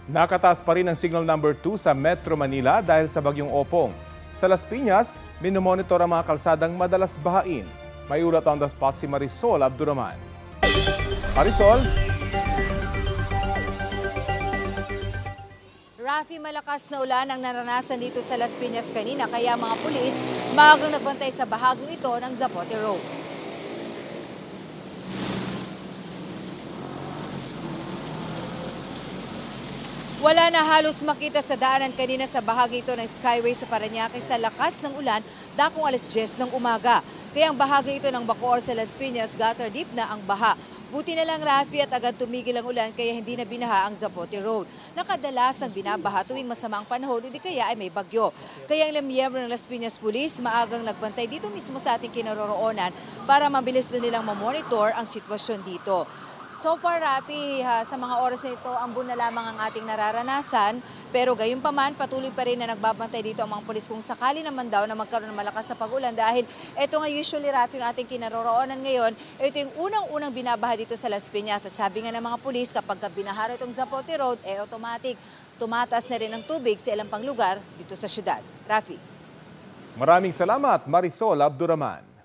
Nakataas pa rin ang signal number 2 sa Metro Manila dahil sa bagyong Opong. Sa Las Piñas, minomonitor ang mga kalsadang madalas bahain. May ulat on the spot si Marisol Abduraman. Marisol? Rafi, malakas na ulan ang naranasan dito sa Las Piñas kanina kaya mga pulis maagang nagbantay sa bahaging ito ng Zapote Road. Wala na halos makita sa daanan kanina sa bahagi ito ng Skyway sa Parañaque sa lakas ng ulan dakong 10:00 ng umaga. Kaya ang bahagi ito ng Bacoor sa Las Piñas, gutter deep na ang baha. Buti na lang, Rafi, at agad tumigil ang ulan kaya hindi na binaha ang Zapote Road. Nakadalasang binabaha tuwing masama ang panahon, hindi kaya ay may bagyo. Kaya ang ilang miyembro ng Las Piñas Police maagang nagbantay dito mismo sa ating kinaroroonan para mabilis na nilang mamonitor ang sitwasyon dito. So far, Rafi, sa mga oras na ito, ambon na lamang ang ating nararanasan. Pero gayon pa man, patuloy pa rin na nagbabantay dito ang mga pulis kung sakali naman daw na magkaroon ng malakas sa pag-ulan. Dahil ito nga usually, Rafi, ang ating kinaroroonan ngayon, ito yung unang-unang binabaha dito sa Las Piñas. At sabi nga ng mga pulis, kapag binaha itong Zapote Road, automatic tumataas na rin ang tubig sa ilang pang lugar dito sa syudad. Rafi. Maraming salamat, Marisol Abduraman.